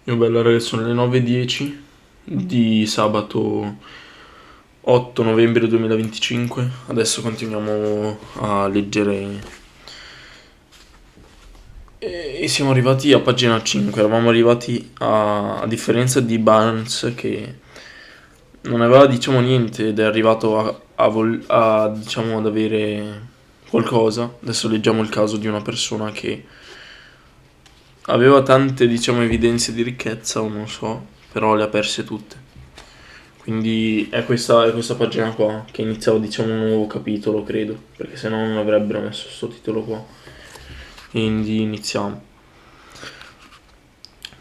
Io bello ragazzi, sono le 9:10 di sabato 8 novembre 2025. Adesso continuiamo a leggere e siamo arrivati a pagina 5. Eravamo arrivati a differenza di Barnes che non aveva diciamo niente ed è arrivato diciamo ad avere qualcosa. Adesso leggiamo il caso di una persona che aveva tante diciamo evidenze di ricchezza o non so, però le ha perse tutte. Quindi è questa pagina qua che iniziava diciamo un nuovo capitolo, credo, perché se no non avrebbero messo questo titolo qua. Quindi iniziamo.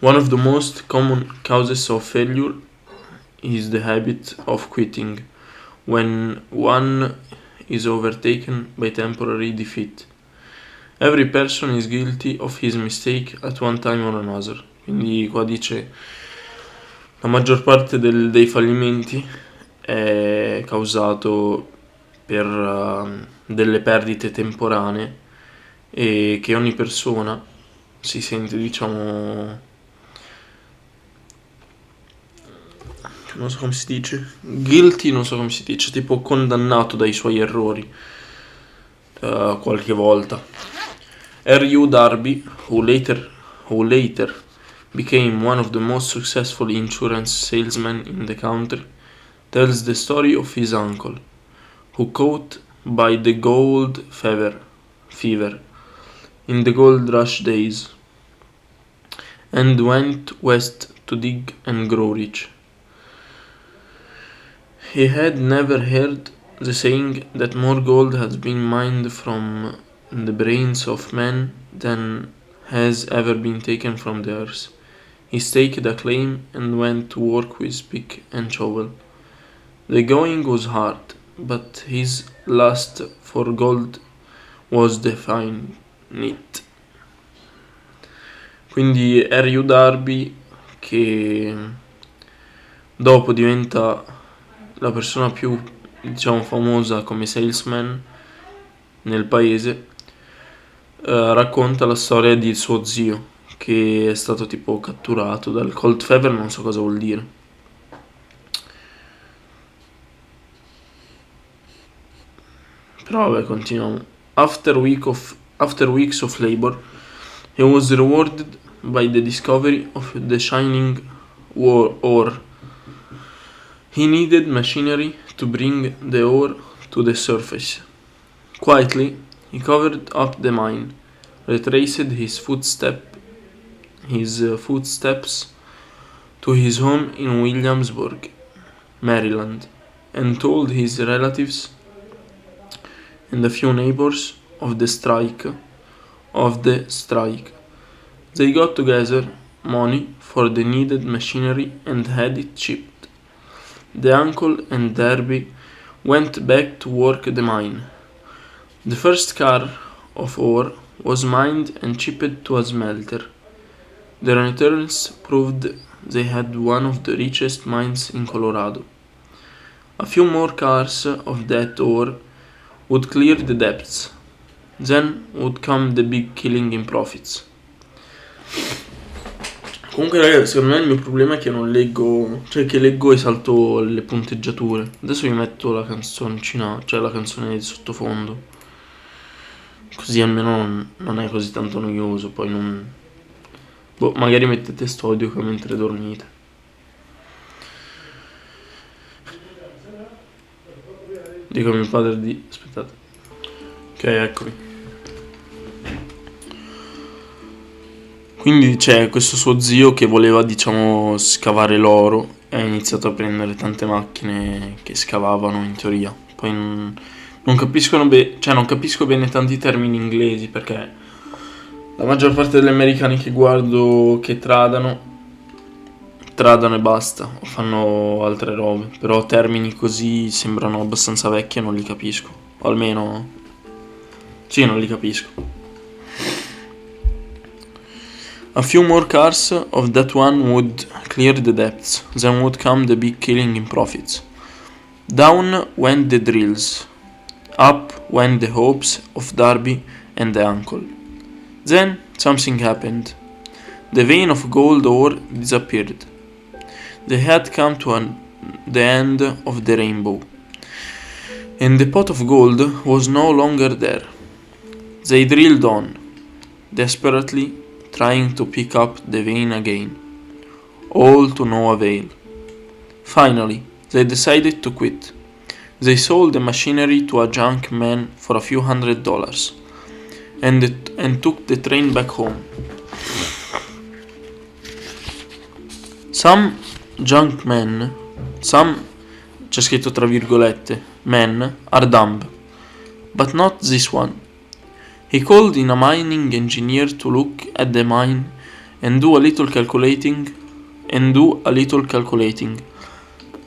One of the most common causes of failure is the habit of quitting when one is overtaken by temporary defeat. Every person is guilty of his mistake at one time or another. Quindi qua dice la maggior parte dei fallimenti è causato per delle perdite temporanee e che ogni persona si sente diciamo, non so come si dice, guilty, non so come si dice, tipo condannato dai suoi errori qualche volta. R.U. Darby, who later became one of the most successful insurance salesmen in the country, tells the story of his uncle, who caught by the gold fever in the gold rush days and went west to dig and grow rich. He had never heard the saying that more gold has been mined from the brains of men than has ever been taken from the earth. He staked a claim and went to work with pick and shovel. The going was hard, but his lust for gold was definite. Quindi R.U. Darby, che dopo diventa la persona più diciamo famosa come salesman nel paese, racconta la storia di suo zio che è stato tipo catturato dal cold fever, non so cosa vuol dire. Però vabbè, continuiamo. After weeks of labor, he was rewarded by the discovery of the shining ore. He needed machinery to bring the ore to the surface. Quietly, he covered up the mine, retraced his footsteps to his home in Williamsburg, Maryland, and told his relatives and a few neighbors of the strike. They got together money for the needed machinery and had it shipped. The uncle and Darby went back to work the mine. The first car of ore was mined and shipped to a smelter. The returns proved they had one of the richest mines in Colorado. A few more cars of that ore would clear the depths. Then would come the big killing in profits. Comunque ragazzi, secondo me il mio problema è che non leggo, cioè che leggo e salto le punteggiature. Adesso vi metto la canzoncina, cioè la canzone di sottofondo. Così almeno non è così tanto noioso, poi non... Boh, magari mettete sto audio mentre dormite. Dico a mio padre di... aspettate. Ok, eccomi. Quindi c'è questo suo zio che voleva, diciamo, scavare l'oro e ha iniziato a prendere tante macchine che scavavano in teoria. Poi non capisco bene tanti termini inglesi perché la maggior parte degli americani che guardo che tradano e basta, o fanno altre robe. Però termini così sembrano abbastanza vecchi e non li capisco. O almeno... sì, non li capisco. A few more cars of that one would clear the depths, then would come the big killing in profits. Down went the drills, up went the hopes of Darby and the uncle. Then something happened. The vein of gold ore disappeared. They had come to the end of the rainbow, and the pot of gold was no longer there. They drilled on, desperately trying to pick up the vein again, all to no avail. Finally, they decided to quit. They sold the machinery to a junk man for a few $100 and took the train back home. Some junk men, c'è scritto tra virgolette, men are dumb, but not this one. He called in a mining engineer to look at the mine and do a little calculating.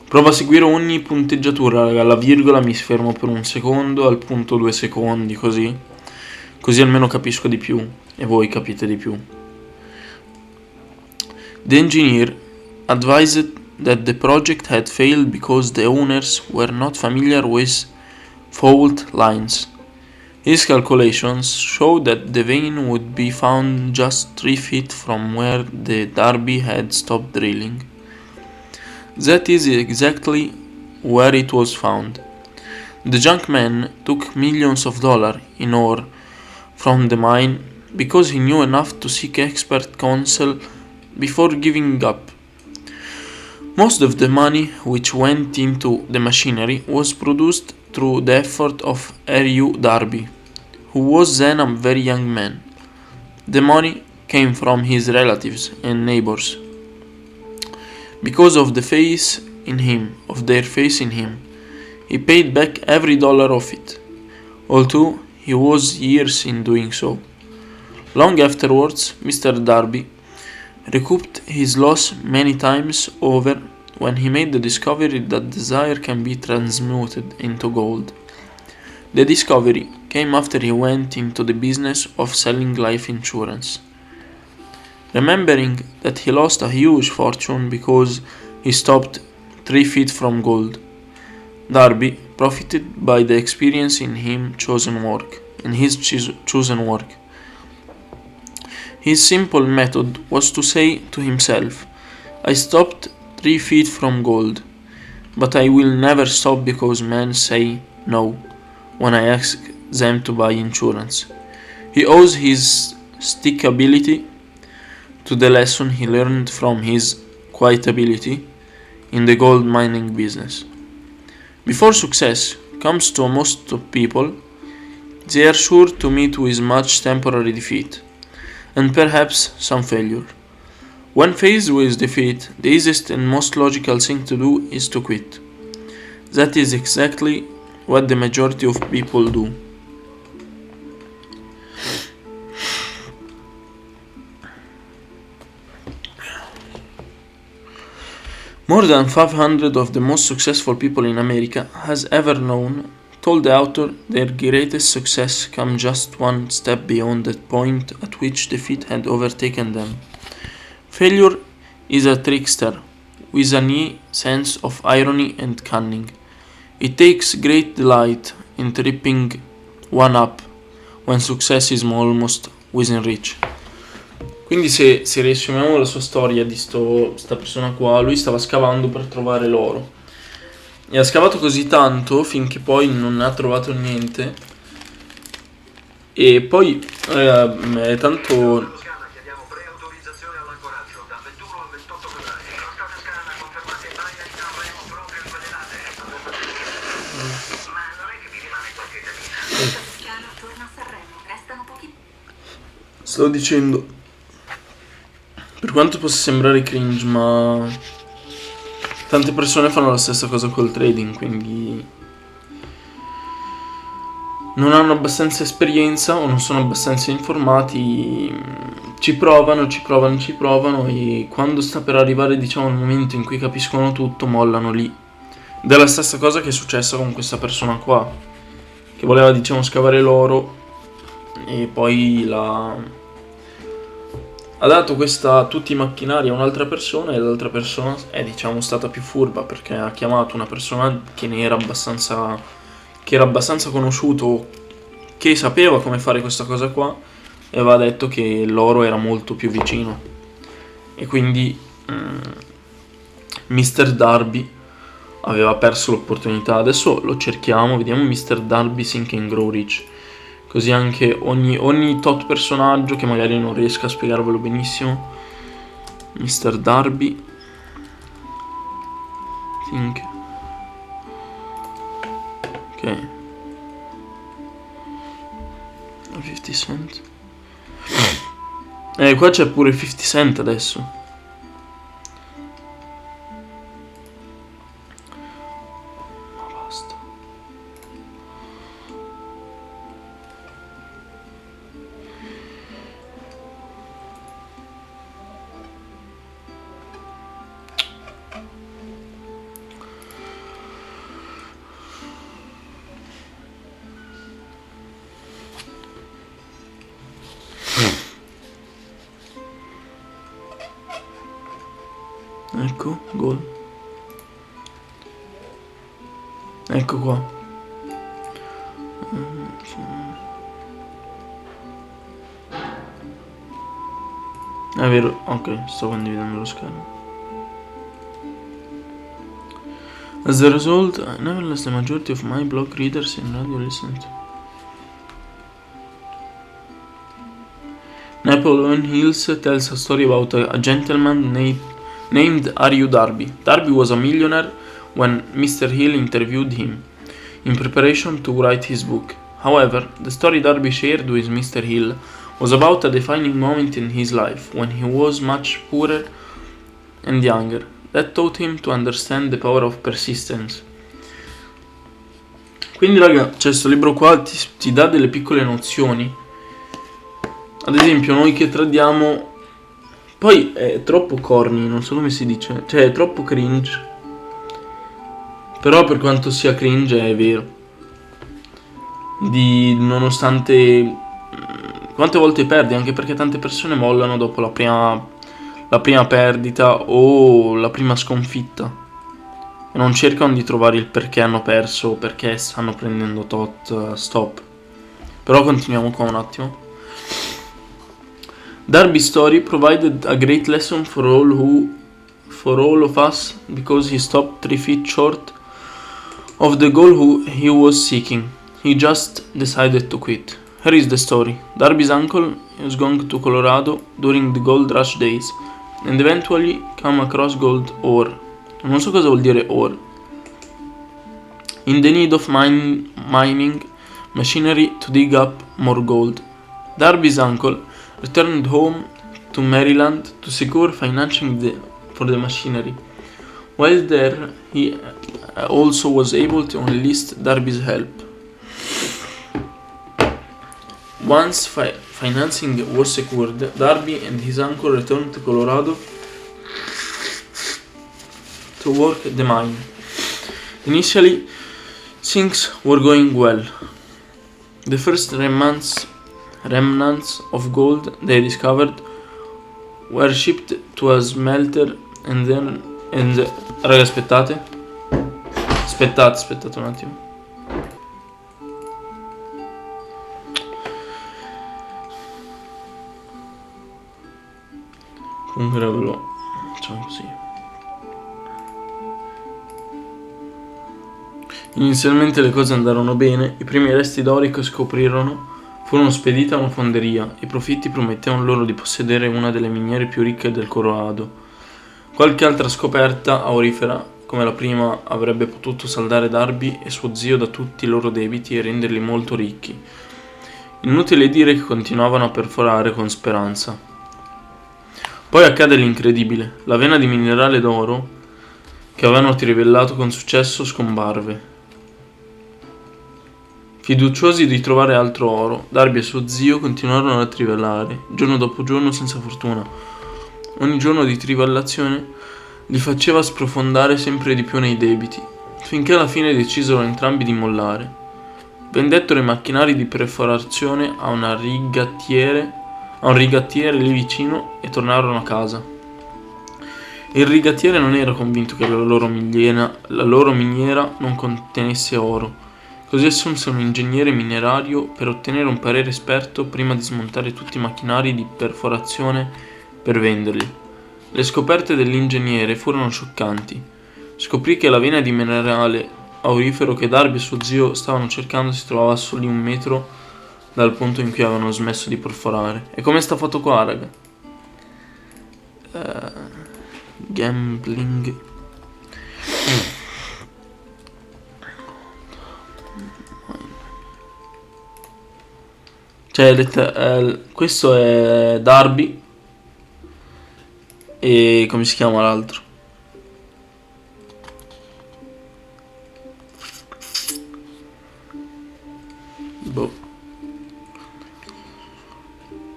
Prova a seguire ogni punteggiatura, alla virgola mi fermo per un secondo, al punto 2 secondi, così almeno capisco di più e voi capite di più. The engineer advised that the project had failed because the owners were not familiar with fault lines. His calculations showed that the vein would be found just 3 feet from where the derby had stopped drilling. That is exactly where it was found. The junk man took millions of dollars in ore from the mine because he knew enough to seek expert counsel before giving up. Most of the money which went into the machinery was produced through the effort of R.U. Darby, who was then a very young man. The money came from his relatives and neighbors. Because of their faith in him, he paid back every dollar of it, although he was years in doing so. Long afterwards, Mr. Darby recouped his loss many times over when he made the discovery that desire can be transmuted into gold. The discovery came after he went into the business of selling life insurance. Remembering that he lost a huge fortune because he stopped 3 feet from gold, Darby profited by the experience in his chosen work. His simple method was to say to himself, I stopped 3 feet from gold, but I will never stop because men say no when I ask them to buy insurance. He owes his stickability to the lesson he learned from his quietability in the gold mining business. Before success comes to most people, they are sure to meet with much temporary defeat, and perhaps some failure. When faced with defeat, the easiest and most logical thing to do is to quit. That is exactly what the majority of people do. More than 500 of the most successful people in America has ever known told the author their greatest success came just one step beyond that point at which defeat had overtaken them. Failure is a trickster with a neat sense of irony and cunning. It takes great delight in tripping one up when success is almost within reach. Quindi se riassumiamo la sua storia di sta persona qua, lui stava scavando per trovare l'oro e ha scavato così tanto finché poi non ha trovato niente e poi tanto sto dicendo, per quanto possa sembrare cringe, ma tante persone fanno la stessa cosa col trading, quindi non hanno abbastanza esperienza o non sono abbastanza informati, ci provano e quando sta per arrivare, diciamo, il momento in cui capiscono tutto, mollano lì. Ed è la stessa cosa che è successa con questa persona qua, che voleva, diciamo, scavare l'oro e poi ha dato tutti i macchinari a un'altra persona e l'altra persona è, diciamo, stata più furba perché ha chiamato una persona che era abbastanza conosciuto, che sapeva come fare questa cosa qua, e aveva detto che l'oro era molto più vicino. e quindi Mr. Darby aveva perso l'opportunità. Adesso lo cerchiamo, vediamo Mr. Darby Think and Grow Rich, così anche ogni tot personaggio che magari non riesco a spiegarvelo benissimo. Mr. Darby Think, ok, 50 Cent, qua c'è pure 50 Cent adesso. Ma basta. Ecco, gol. Ecco qua. È vero, ok, sto condividendo lo schermo. As a result, I nevertheless the majority of my blog readers in radio listen to Napoleon Hills tells a story about a gentleman named R.U. Darby. Darby was a millionaire when Mr. Hill interviewed him in preparation to write his book. However, the story Darby shared with Mr. Hill was about a defining moment in his life when he was much poorer and younger. That taught him to understand the power of persistence. Quindi raga, c'è questo libro qua, ti dà delle piccole nozioni. Ad esempio noi che tradiamo, poi è troppo corny, non so come si dice, cioè è troppo cringe, però per quanto sia cringe è vero. Nonostante quante volte perdi, anche perché tante persone mollano dopo la prima perdita o la prima sconfitta e non cercano di trovare il perché hanno perso o perché stanno prendendo tot stop. Però continuiamo qua un attimo. Darby's story provided a great lesson for all of us because he stopped 3 feet short of the goal he was seeking. He just decided to quit. Here is the story. Darby's uncle was going to Colorado during the gold rush days and eventually come across gold ore. Non so cosa vuol dire ore. In the need of mining machinery to dig up more gold. Darby's uncle returned home to Maryland to secure financing for the machinery. While there, he also was able to enlist Darby's help. Once financing was secured, Darby and his uncle returned to Colorado to work at the mine. Initially, things were going well. The first remnants of gold they discovered were shipped to a smelter and raga, aspettate un attimo. Comunque lo facciamo così. Inizialmente le cose andarono bene, i primi resti d'oro che scoprirono furono spediti a una fonderia e i profitti promettevano loro di possedere una delle miniere più ricche del Colorado. Qualche altra scoperta aurifera come la prima avrebbe potuto saldare Darby e suo zio da tutti i loro debiti e renderli molto ricchi. Inutile dire che continuavano a perforare con speranza. Poi accade l'incredibile. La vena di minerale d'oro che avevano trivellato con successo scomparve. Fiduciosi di trovare altro oro, Darby e suo zio continuarono a trivellare, giorno dopo giorno senza fortuna. Ogni giorno di trivellazione li faceva sprofondare sempre di più nei debiti, finché alla fine decisero entrambi di mollare. Vendettero i macchinari di perforazione a un rigattiere lì vicino e tornarono a casa. Il rigattiere non era convinto che la loro miniera non contenesse oro, così assunse un ingegnere minerario per ottenere un parere esperto prima di smontare tutti i macchinari di perforazione per venderli. Le scoperte dell'ingegnere furono scioccanti. Scoprì che la vena di minerale aurifero che Darby e suo zio stavano cercando si trovava a soli 1 metro dal punto in cui avevano smesso di perforare. E come sta fatto qua, raga? Gambling. Cioè, questo è Darby. E come si chiama l'altro? Boh.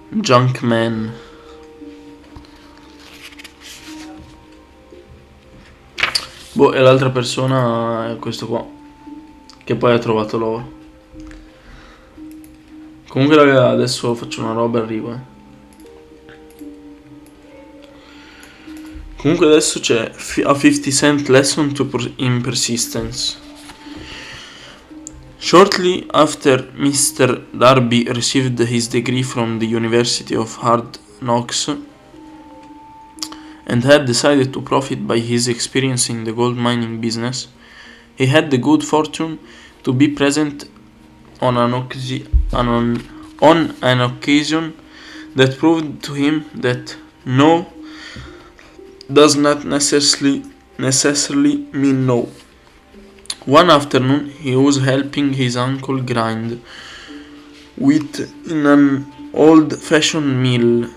Junkman. Boh, e l'altra persona è questo qua, che poi ha trovato l'oro. Comunque raga, adesso faccio una roba e arrivo, Comunque adesso c'è a 50 cent lesson in persistence. Shortly after Mr. Darby received his degree from the University of Hard Knocks and had decided to profit by his experience in the gold mining business, he had the good fortune to be present on an occasion that proved to him that no does not necessarily mean no. One afternoon he was helping his uncle grind wheat in an old-fashioned mill.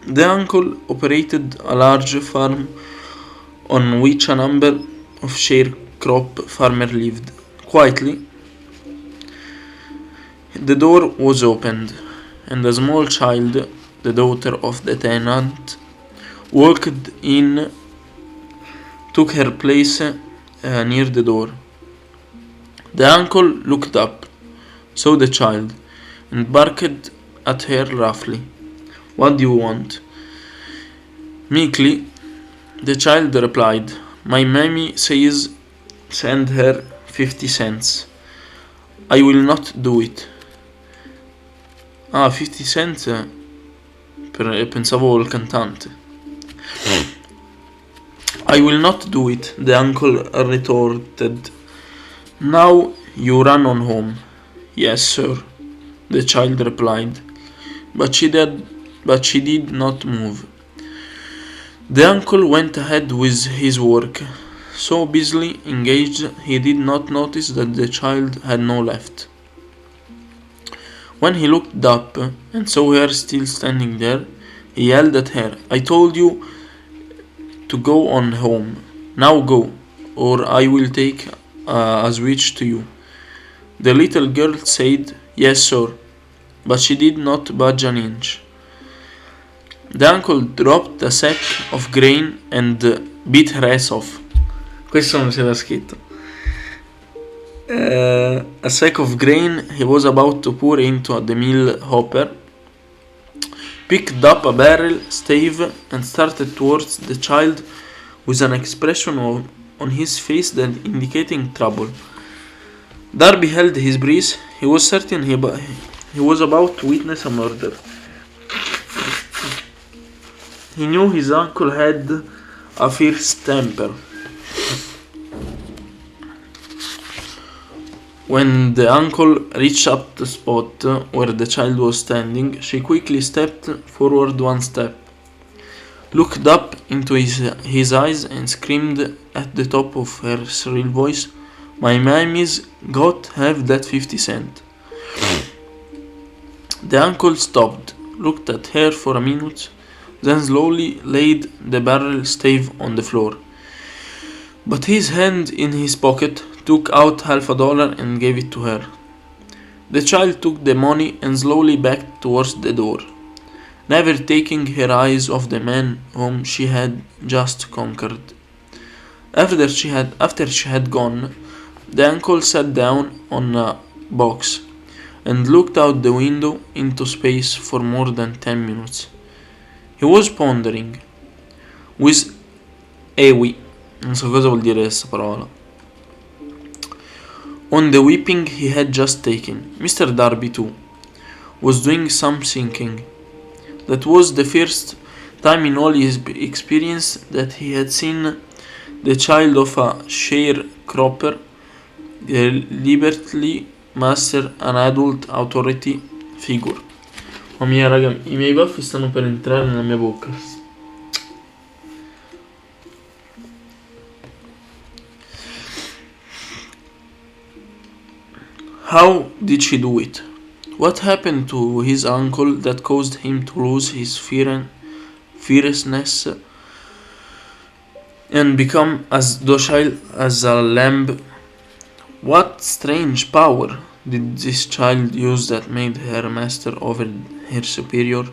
The uncle operated a large farm on which a number of sharecrop farmers lived. Quietly, the door was opened, and a small child, the daughter of the tenant, walked in, took her place near the door. The uncle looked up, saw the child, and barked at her roughly. "What do you want?" Meekly, the child replied, "My mammy says send her 50 cents. I will not do it." 50 cents? Pensavo il cantante. "I will not do it," the uncle retorted. "Now you run on home." "Yes, sir," the child replied, but she did not move. The uncle went ahead with his work, so busily engaged he did not notice that the child had no left. When he looked up and saw her still standing there, he yelled at her, "I told you to go on home. Now go, or I will take a switch to you." The little girl said, "Yes, sir," but she did not budge an inch. The uncle dropped a sack of grain and beat her ass off. Questo non c'era scritto. A sack of grain he was about to pour into the mill hopper, picked up a barrel stave and started towards the child with an expression on his face that indicating trouble. Darby held his breath. He was certain he was about to witness a murder. He knew his uncle had a fierce temper. When the uncle reached up the spot where the child was standing, she quickly stepped forward 1 step, looked up into his eyes and screamed at the top of her shrill voice, "My mammy's got have that 50 cent." The uncle stopped, looked at her for a minute, then slowly laid the barrel stave on the floor. But his hand in his pocket took out $50 and gave it to her. The child took the money and slowly backed towards the door, never taking her eyes off the man whom she had just conquered. After she had gone, the uncle sat down on a box and looked out the window into space for more than 10 minutes. He was pondering. With Ewi, non so cosa vuol dire questa parola, on the whipping he had just taken. Mr. Darby, too, was doing some thinking. That was the first time in all his experience that he had seen the child of a sharecropper deliberately master an adult authority figure. Oh mia raga, i miei baffi stanno per entrare nella mia bocca. How did she do it? What happened to his uncle that caused him to lose his fierceness and become as docile as a lamb? What strange power did this child use that made her master over her superior?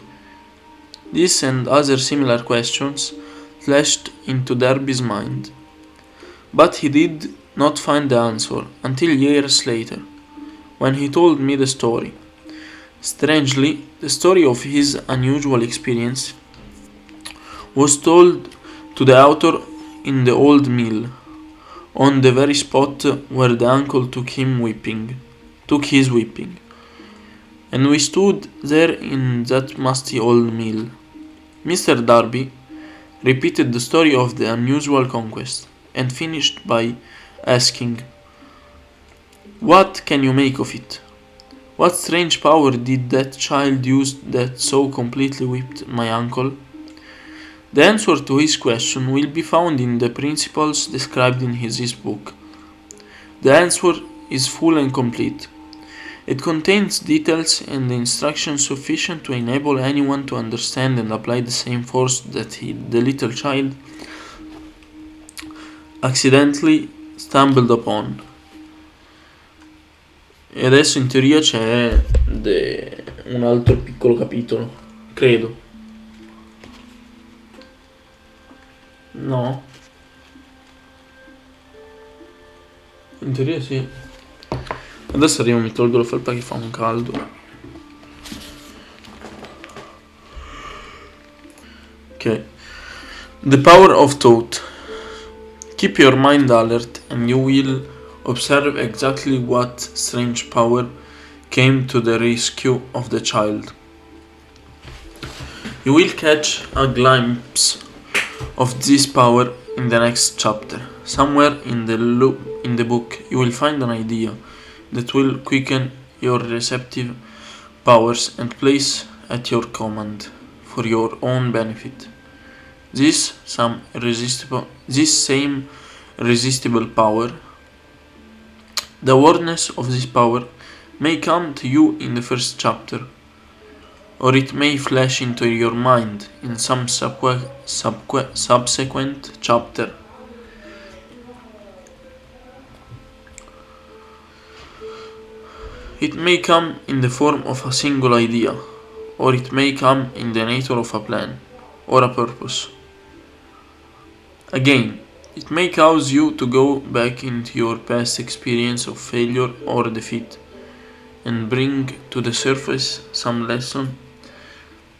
This and other similar questions flashed into Darby's mind, but he did not find the answer until years later, when he told me the story. Strangely, the story of his unusual experience was told to the author in the old mill, on the very spot where the uncle took his whipping. And we stood there in that musty old mill. Mr. Darby repeated the story of the unusual conquest, and finished by asking, "What can you make of it? What strange power did that child use that so completely whipped my uncle?" The answer to his question will be found in the principles described in his book. The answer is full and complete. It contains details and instructions sufficient to enable anyone to understand and apply the same force that the little child accidentally stumbled upon. E adesso in teoria c'è un altro piccolo capitolo, credo. No. In teoria sì. Adesso arrivo, mi tolgo la felpa che fa un caldo. Ok. The power of thought. Keep your mind alert and you will observe exactly what strange power came to the rescue of the child. You will catch a glimpse of this power in the next chapter. Somewhere in the book you will find an idea that will quicken your receptive powers and place at your command for your own benefit. This same irresistible power, the awareness of this power, may come to you in the first chapter, or it may flash into your mind in some subsequent chapter. It may come in the form of a single idea, or it may come in the nature of a plan or a purpose. Again, it may cause you to go back into your past experience of failure or defeat and bring to the surface some lesson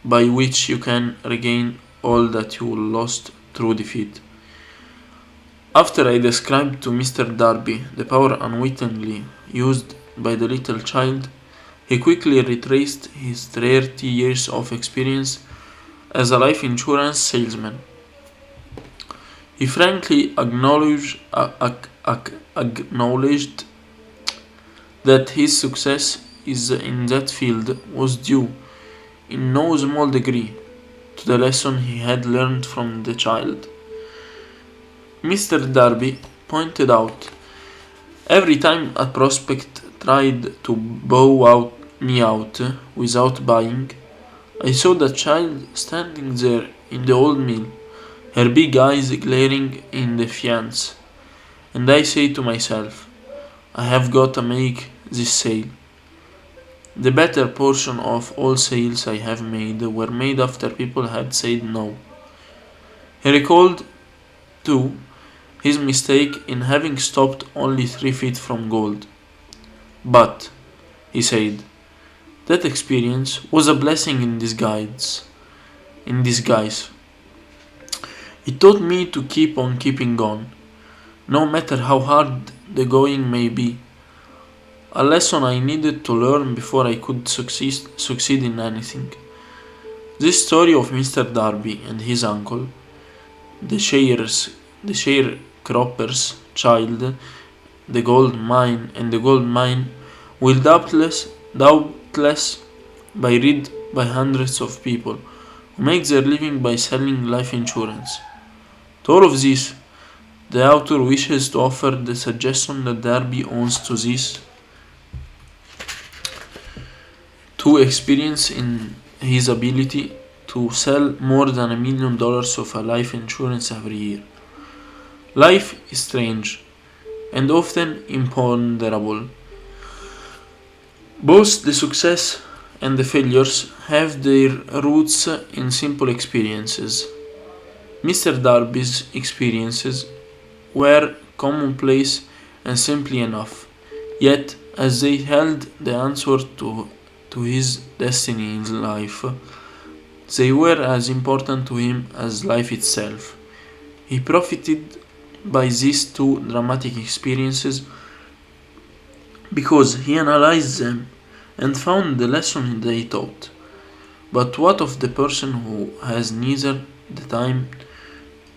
by which you can regain all that you lost through defeat. After I described to Mr. Darby the power unwittingly used by the little child, he quickly retraced his 30 years of experience as a life insurance salesman. He frankly acknowledged that his success in that field was due, in no small degree, to the lesson he had learned from the child. Mr. Darby pointed out, every time a prospect tried to bow me out without buying, I saw the child standing there in the old mill, her big eyes glaring in defiance, and I say to myself, I have got to make this sale. The better portion of all sales I have made were made after people had said no. He recalled, too, his mistake in having stopped only 3 feet from gold. But, he said, that experience was a blessing in disguise. It taught me to keep on keeping on, no matter how hard the going may be. A lesson I needed to learn before I could succeed in anything. This story of Mr. Darby and his uncle, the sharecropper's child, the gold mine and the gold mine, will doubtless be read by hundreds of people who make their living by selling life insurance. To all of this, the author wishes to offer the suggestion that Darby owns to this to experience in his ability to sell more than $1 million of a life insurance every year. Life is strange and often imponderable. Both the success and the failures have their roots in simple experiences. Mr. Darby's experiences were commonplace and simply enough, yet, as they held the answer to his destiny in life, they were as important to him as life itself. He profited by these two dramatic experiences because he analyzed them and found the lesson they taught. But what of the person who has neither the time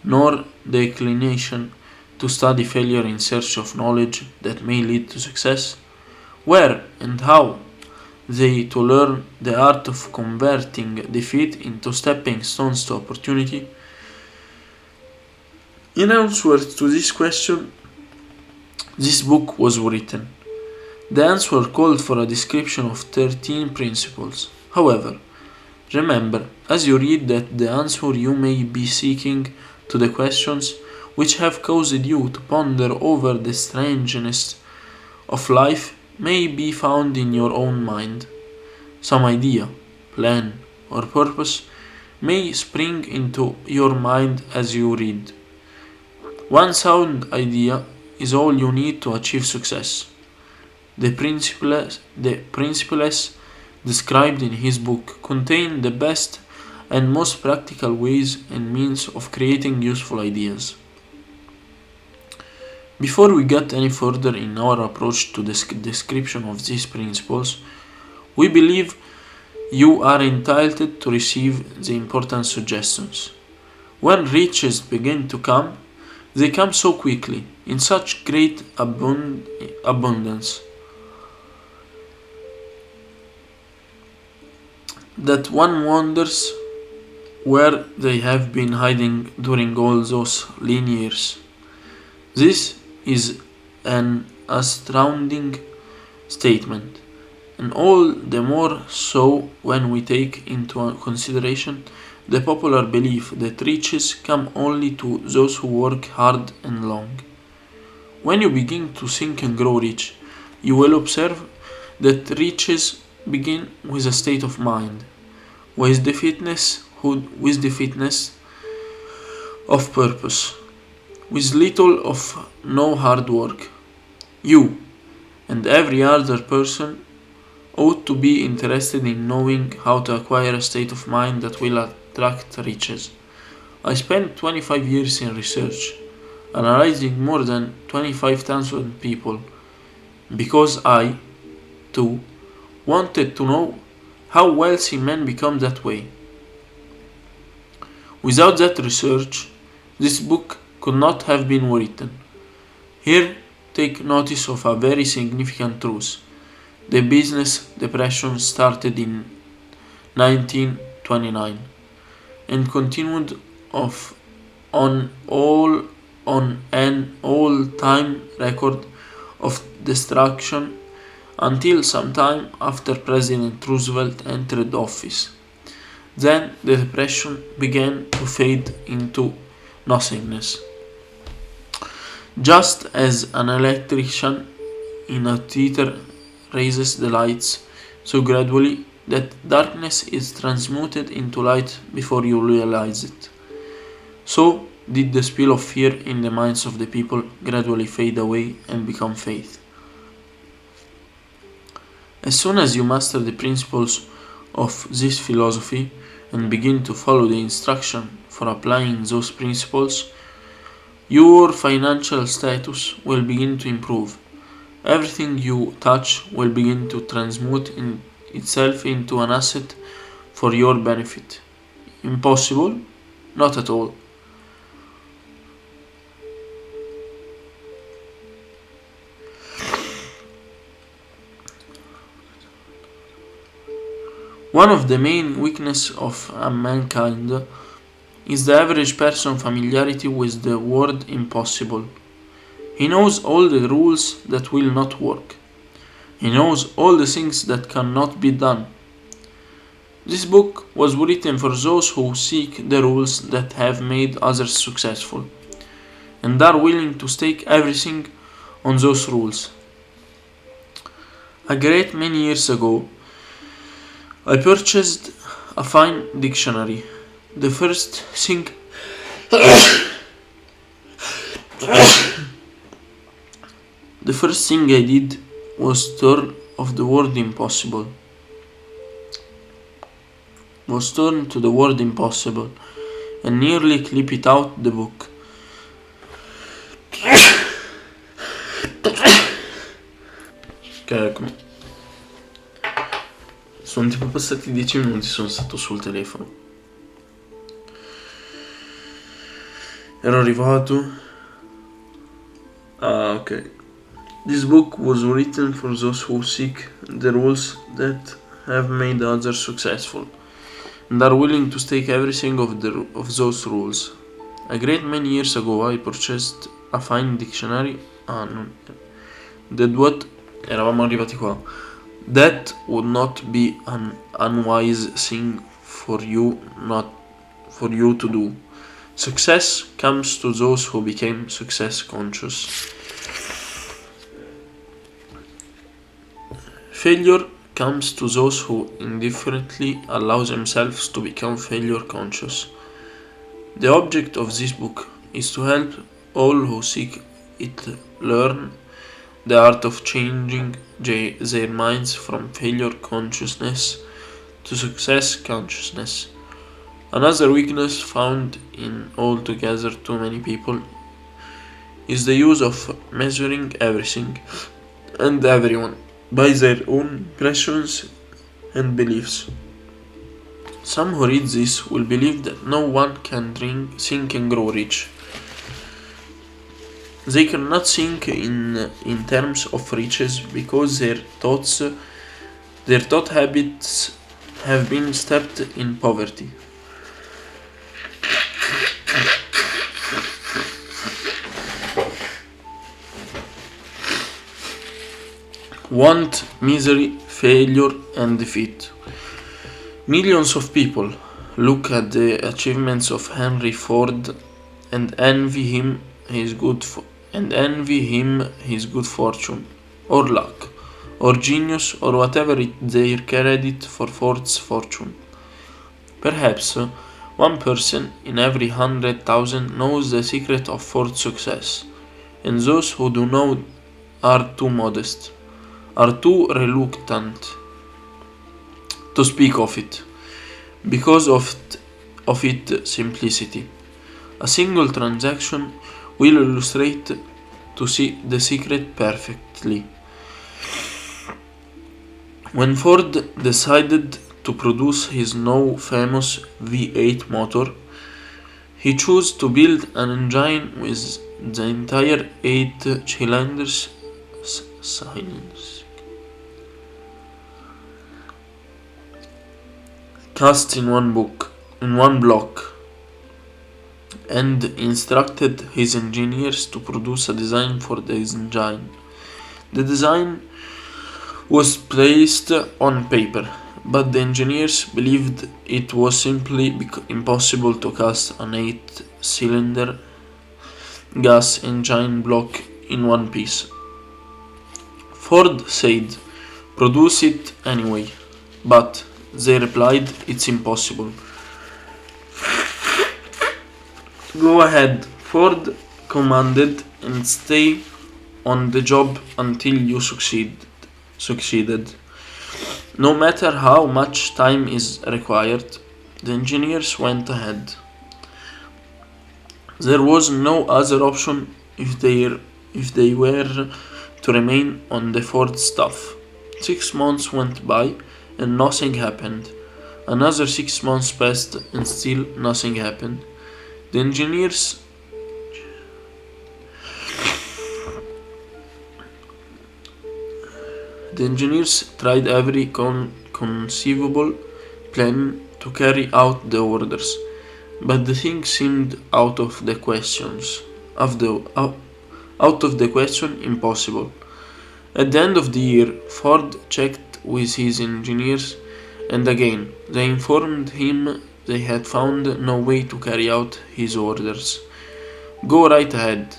nor the inclination to study failure in search of knowledge that may lead to success? Where and how they to learn the art of converting defeat into stepping stones to opportunity? In answer to this question, this book was written. The answer called for a description of 13 principles. However, remember as you read that the answer you may be seeking to the questions which have caused you to ponder over the strangeness of life may be found in your own mind. Some idea, plan, or purpose may spring into your mind as you read. One sound idea is all you need to achieve success. The principles described in his book contain the best and most practical ways and means of creating useful ideas. Before we get any further in our approach to the description of these principles, we believe you are entitled to receive the important suggestions. When riches begin to come, they come so quickly, in such great abundance, that one wonders where they have been hiding during all those lean years. This is an astounding statement, and all the more so when we take into consideration the popular belief that riches come only to those who work hard and long. When you begin to think and grow rich, you will observe that riches begin with a state of mind, with the fitness of purpose, with little of no hard work. You and every other person ought to be interested in knowing how to acquire a state of mind that will attract riches. I spent 25 years in research, analyzing more than 25,000 people, because I, too, wanted to know how wealthy men become that way. Without that research, this book could not have been written. Here, take notice of a very significant truth. The business depression started in 1929 and continued on an all-time record of destruction until some time after President Roosevelt entered office. Then the depression began to fade into nothingness. Just as an electrician in a theater raises the lights so gradually that darkness is transmuted into light before you realize it, so did the spell of fear in the minds of the people gradually fade away and become faith. As soon as you master the principles of this philosophy and begin to follow the instruction for applying those principles, your financial status will begin to improve. Everything you touch will begin to transmute itself into an asset for your benefit. Impossible? Not at all. One of the main weaknesses of mankind is the average person's familiarity with the word impossible. He knows all the rules that will not work. He knows all the things that cannot be done. This book was written for those who seek the rules that have made others successful, and are willing to stake everything on those rules. A great many years ago, I purchased a fine dictionary. The first thing I did was turn to the word impossible and nearly clip it out the book. Ok, sono tipo passati 10 minuti, sono stato sul telefono. Ero arrivato. Ok. This book was written for those who seek the rules that have made others successful, and are willing to stake everything of those rules. A great many years ago I purchased a fine dictionary. Eravamo arrivati qua. That would not be an unwise thing for you to do. Success comes to those who became success conscious. Failure comes to those who indifferently allow themselves to become failure conscious. The object of this book is to help all who seek it learn the art of changing their minds from failure consciousness to success consciousness. Another weakness found in altogether too many people is the use of measuring everything and everyone by their own impressions and beliefs. Some who read this will believe that no one can think and grow rich. They cannot think in terms of riches because their thought habits have been steeped in poverty. Want, misery, failure, and defeat. Millions of people look at the achievements of Henry Ford and envy him his good fortune, or luck, or genius, or whatever they credit for Ford's fortune. Perhaps one person in every 100,000 knows the secret of Ford's success, and those who do know are too modest, are too reluctant to speak of it, because of its simplicity. A single transaction will illustrate to see the secret perfectly. When Ford decided to produce his now famous V8 motor, he chose to build an engine with the entire 8 cylinders cast in one block, and instructed his engineers to produce a design for the engine. The design was placed on paper, but the engineers believed it was simply impossible to cast an 8-cylinder gas engine block in one piece. Ford said, "Produce it anyway," but they replied, "It's impossible." "Go ahead," Ford commanded, "and stay on the job until you succeeded. No matter how much time is required." The engineers went ahead. There was no other option if they were to remain on the Ford staff. 6 months went by and nothing happened. Another 6 months passed and still nothing happened. The engineers tried every conceivable plan to carry out the orders, but the thing seemed out of the question, impossible. At the end of the year, Ford checked with his engineers, and again they informed him they had found no way to carry out his orders. "Go right ahead,"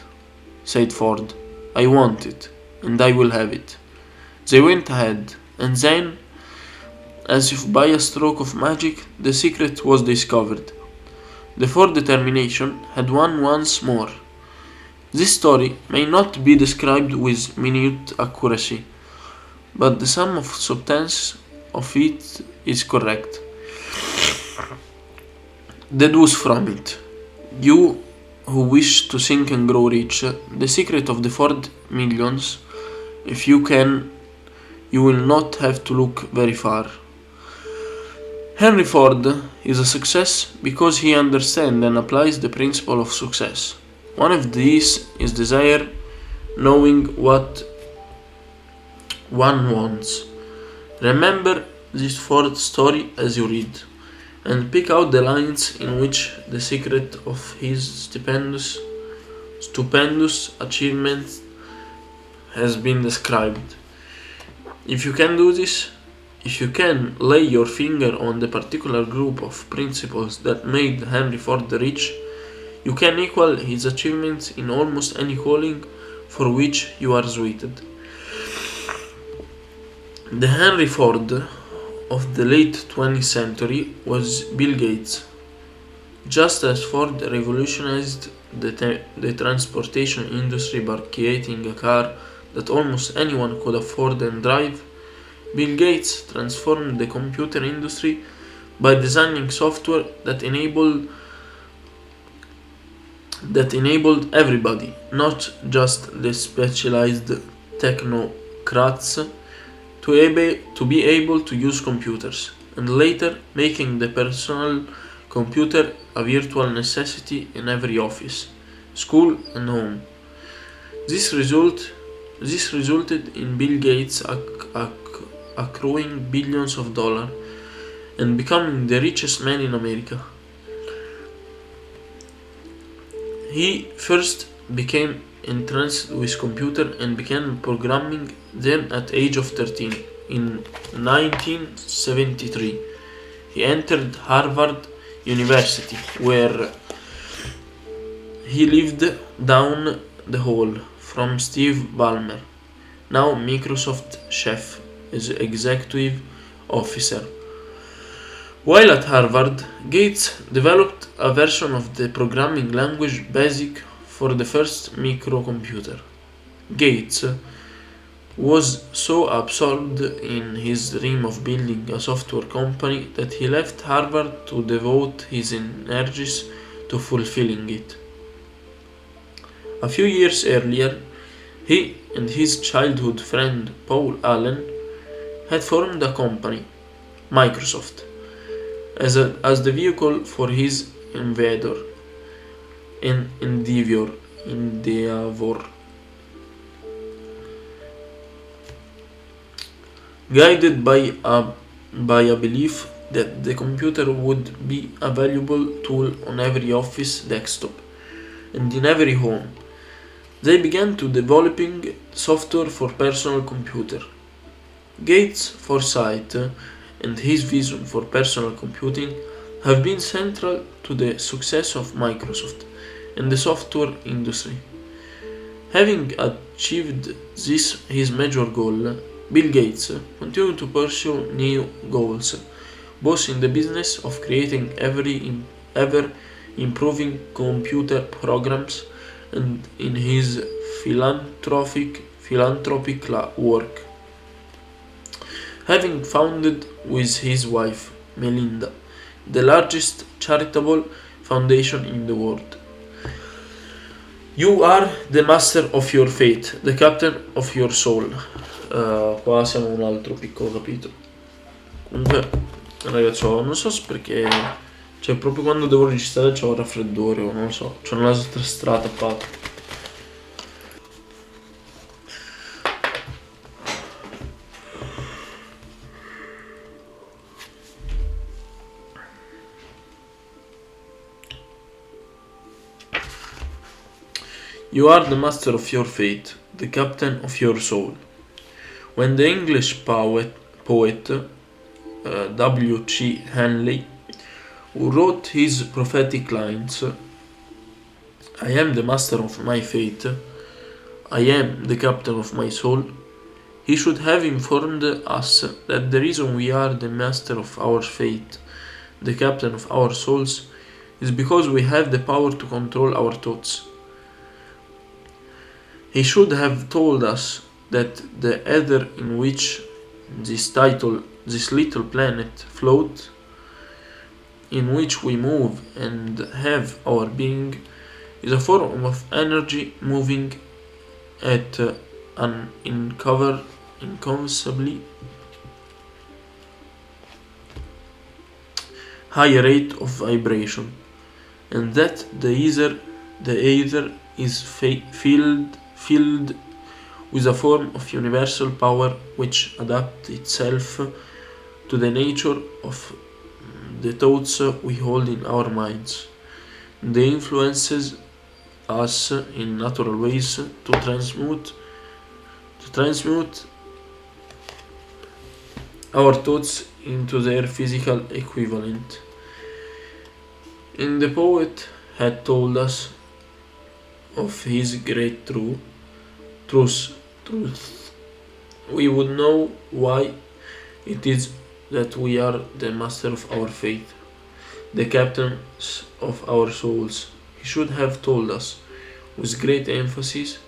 said Ford. "I want it, and I will have it." They went ahead, and then, as if by a stroke of magic, the secret was discovered. The Ford determination had won once more. This story may not be described with minute accuracy, but the sum of substance of it is correct. Deduce from it, you who wish to think and grow rich, the secret of the Ford millions. If you can, you will not have to look very far. Henry Ford is a success because he understands and applies the principle of success. One of these is desire, knowing what one wants. Remember this Ford story as you read, and pick out the lines in which the secret of his stupendous achievement has been described. If you can do this, if you can lay your finger on the particular group of principles that made Henry Ford rich, you can equal his achievements in almost any calling for which you are suited. The Henry Ford of the late 20th century was Bill Gates. Just as Ford revolutionized the transportation industry by creating a car that almost anyone could afford and drive, Bill Gates transformed the computer industry by designing software that enabled everybody, not just the specialized technocrats, to be able to use computers, and later making the personal computer a virtual necessity in every office, school and home. This resulted in Bill Gates accruing billions of dollars and becoming the richest man in America. He first became entranced with computer and began programming then at age of 13. In 1973, he entered Harvard University, where he lived down the hall from Steve Ballmer, now Microsoft chef, as executive officer. While at Harvard, Gates developed a version of the programming language BASIC for the first microcomputer. Gates was so absorbed in his dream of building a software company that he left Harvard to devote his energies to fulfilling it. A few years earlier, he and his childhood friend Paul Allen had formed a company, Microsoft, as the vehicle for his endeavor. Guided by a belief that the computer would be a valuable tool on every office desktop and in every home, they began to developing software for personal computer. Gates' foresight and his vision for personal computing have been central to the success of Microsoft and the software industry. Having achieved this his major goal, Bill Gates continued to pursue new goals, both in the business of creating ever improving computer programs and in his philanthropic work. Having founded with his wife, Melinda, the largest charitable foundation in the world. You are the master of your fate, the captain of your soul. Qua siamo un altro piccolo capitolo. Comunque Ragazzo, non so se perché, cioè proprio quando devo registrare c'ho il raffreddore o non lo so, c'ho una strata fatta. You are the master of your fate, the captain of your soul. When the English poet W.C. Henley, who wrote his prophetic lines, I am the master of my fate, I am the captain of my soul, he should have informed us that the reason we are the master of our fate, the captain of our souls, is because we have the power to control our thoughts. He should have told us that the ether in which this little planet float, in which we move and have our being, is a form of energy moving at an inconceivably high rate of vibration, and that the ether is filled with a form of universal power which adapts itself to the nature of the thoughts we hold in our minds. They influences us in natural ways to transmute our thoughts into their physical equivalent. And the poet had told us of his great truth, we would know why it is that we are the master of our fate, the captains of our souls. He should have told us with great emphasis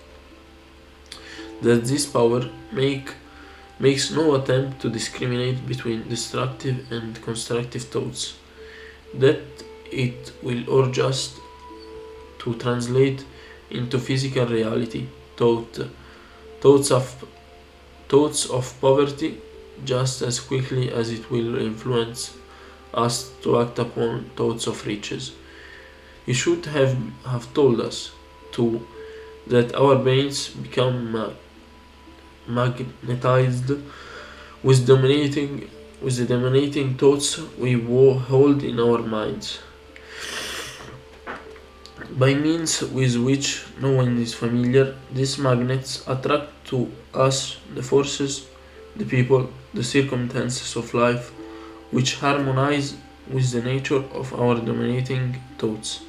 that this power makes no attempt to discriminate between destructive and constructive thoughts, that it will urge us to translate into physical reality thoughts of poverty just as quickly as it will influence us to act upon thoughts of riches. He should have told us, too, that our brains become magnetized with the dominating thoughts we hold in our minds, by means with which no one is familiar. These magnets attract to us the forces, the people, the circumstances of life which harmonize with the nature of our dominating thoughts.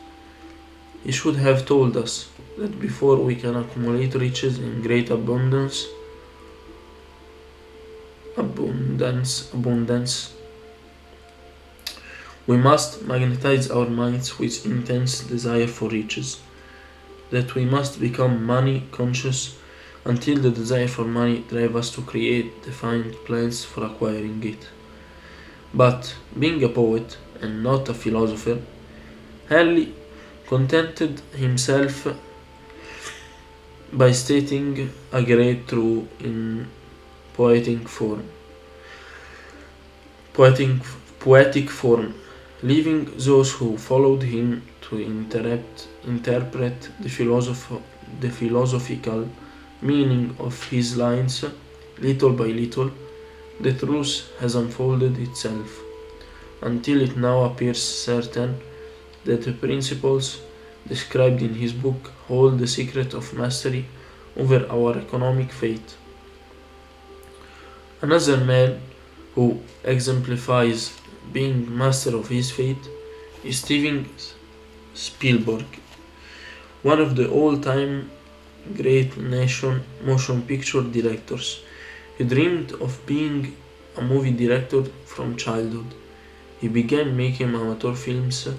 He should have told us that before we can accumulate riches in great abundance, we must magnetize our minds with intense desire for riches, that we must become money conscious until the desire for money drives us to create defined plans for acquiring it. But, being a poet and not a philosopher, Henley contented himself by stating a great truth in poetic form, leaving those who followed him to interpret the philosophical meaning of his lines. Little by little, the truth has unfolded itself, until it now appears certain that the principles described in his book hold the secret of mastery over our economic fate. Another man who exemplifies being master of his fate is Steven Spielberg, one of the all-time great motion picture directors. He dreamed of being a movie director from childhood. He began making amateur films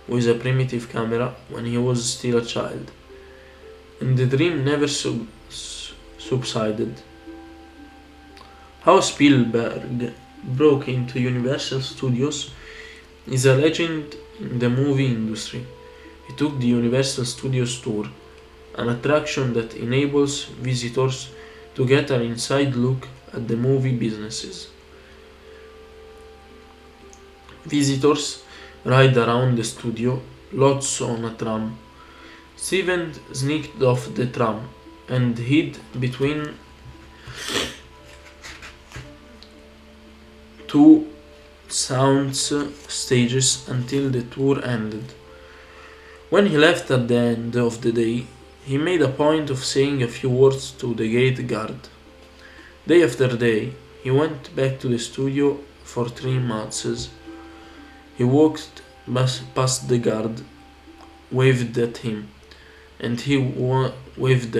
with a primitive camera when he was still a child, and the dream never subsided. How Spielberg broke into Universal Studios is a legend in the movie industry. He took the Universal Studios tour, an attraction that enables visitors to get an inside look at the movie businesses. Visitors ride around the studio, lots on a tram. Steven sneaked off the tram and hid between two sounds stages until the tour ended. When he left at the end of the day, he made a point of saying a few words to the gate guard. Day after day, he went back to the studio for 3 months. He walked past the guard, waved at him, and he waved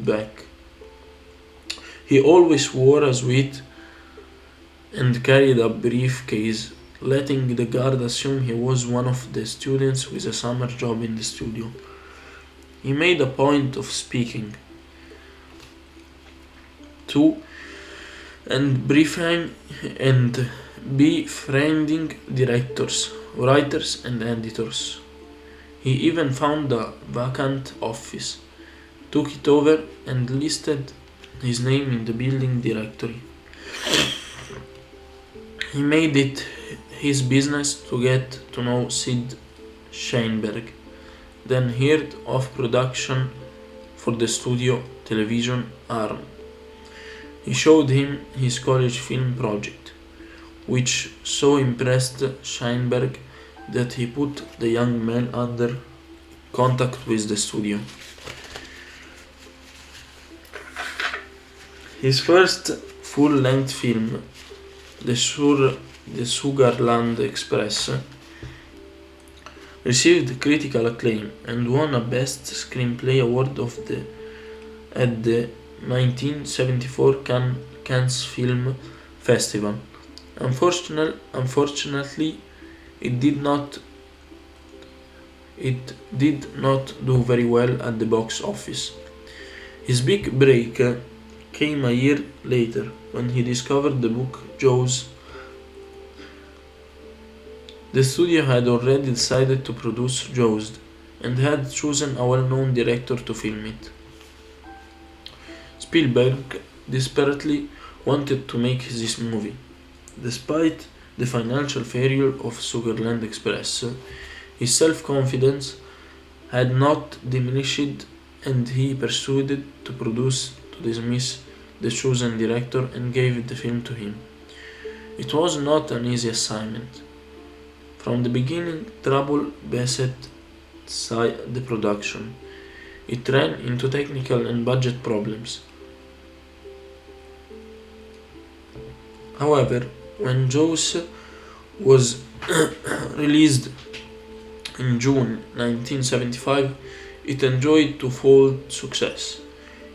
back. He always wore a suit and carried a briefcase, letting the guard assume he was one of the students with a summer job in the studio. He made a point of speaking to and befriending directors, writers, and editors. He even found a vacant office, took it over, and listed his name in the building directory. He made it his business to get to know Sid Sheinberg, then heard of production for the studio television arm. He showed him his college film project, which so impressed Sheinberg that he put the young man under contact with the studio. His first full-length film, The Sugarland Express, received critical acclaim and won a Best Screenplay award at the 1974 Cannes Film Festival. Unfortunately, it did not do very well at the box office. His big break came a year later when he discovered the book Jaws. The studio had already decided to produce Jaws and had chosen a well-known director to film it. Spielberg desperately wanted to make this movie. Despite the financial failure of Sugarland Express, his self-confidence had not diminished, and he persuaded to dismiss the chosen director and gave the film to him. It was not an easy assignment. From the beginning, trouble beset the production. It ran into technical and budget problems. However, when Jaws was released in June 1975, it enjoyed twofold success.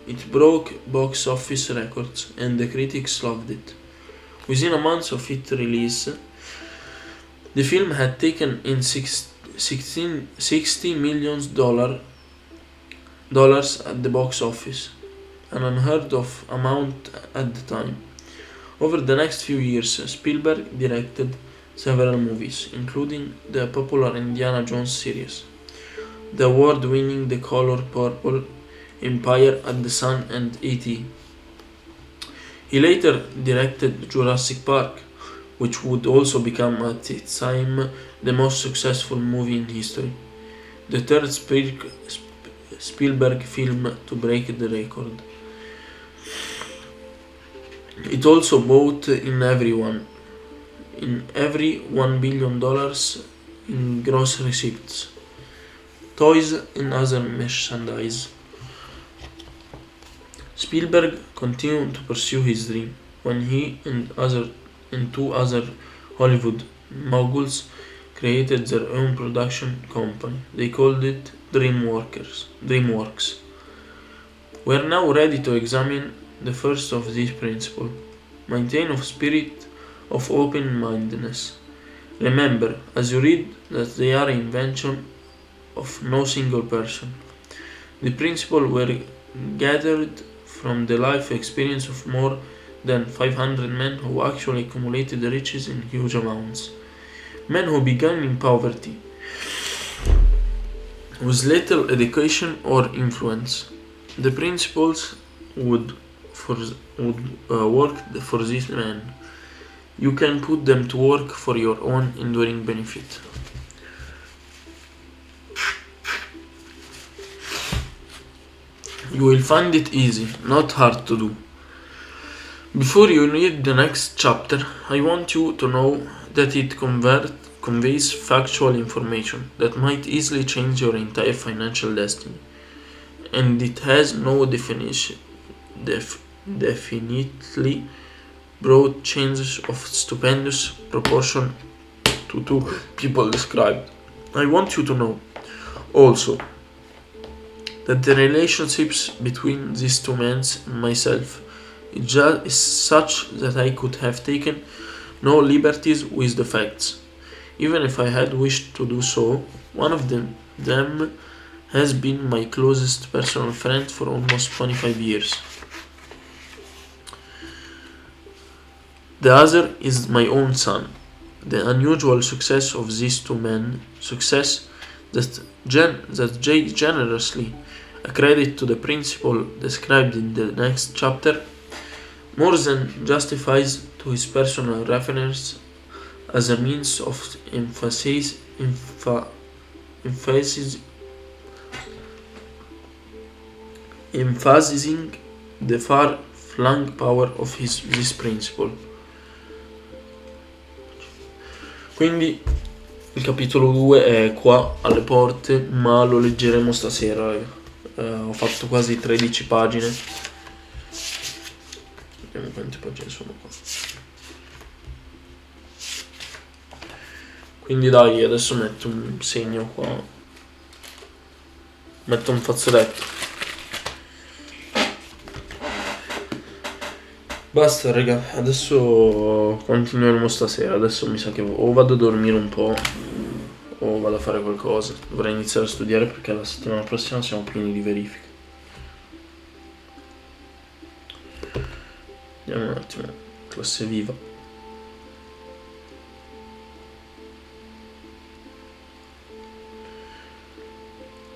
It broke box office records and the critics loved it. Within a month of its release, the film had taken in $60 million at the box office, an unheard of amount at the time. Over the next few years, Spielberg directed several movies, including the popular Indiana Jones series, the award-winning The Color Purple, Empire at the Sun, and E.T. He later directed Jurassic Park, which would also become at its time the most successful movie in history, the third Spielberg film to break the record. It also brought in every $1 billion in gross receipts, toys and other merchandise. Spielberg continued to pursue his dream when he and two other Hollywood moguls created their own production company. They called it DreamWorks. We are now ready to examine the first of these principles. Maintain a spirit of open-mindedness. Remember, as you read, that they are invention of no single person. The principles were gathered from the life experience of more than 500 men who actually accumulated riches in huge amounts. Men who began in poverty, with little education or influence. The principles would work for these men. You can put them to work for your own enduring benefit. You will find it easy, not hard to do. Before you read the next chapter, I want you to know that it conveys factual information that might easily change your entire financial destiny. And it has no definitely broad changes of stupendous proportion to two people described. I want you to know also that the relationships between these two men and myself is such that I could have taken no liberties with the facts. Even if I had wished to do so, one of them has been my closest personal friend for almost 25 years. The other is my own son. The unusual success of these two men, success that Jay generously accredit to the principle described in the next chapter, more than justifies to his personal reference as a means of emphasizing the far-flung power of this principle. Quindi il capitolo 2 è qua alle porte, ma lo leggeremo stasera, raga. Ho fatto quasi 13 pagine. Vediamo quante pagine sono qua. Quindi dai, adesso metto un segno qua. Metto un fazzoletto. Basta raga, adesso continueremo stasera. Adesso mi sa che o vado a dormire un po' o vado a fare qualcosa. Dovrei iniziare a studiare perché la settimana prossima siamo pieni di verifiche. Vediamo un attimo. Classe viva.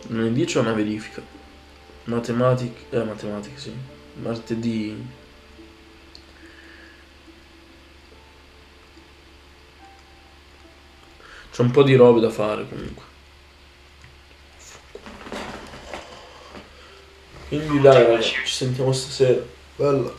Lunedì c'è una verifica. Matematica sì. Martedì. C'è un po' di robe da fare comunque. Quindi dai ragazzi, ci sentiamo stasera. Bella.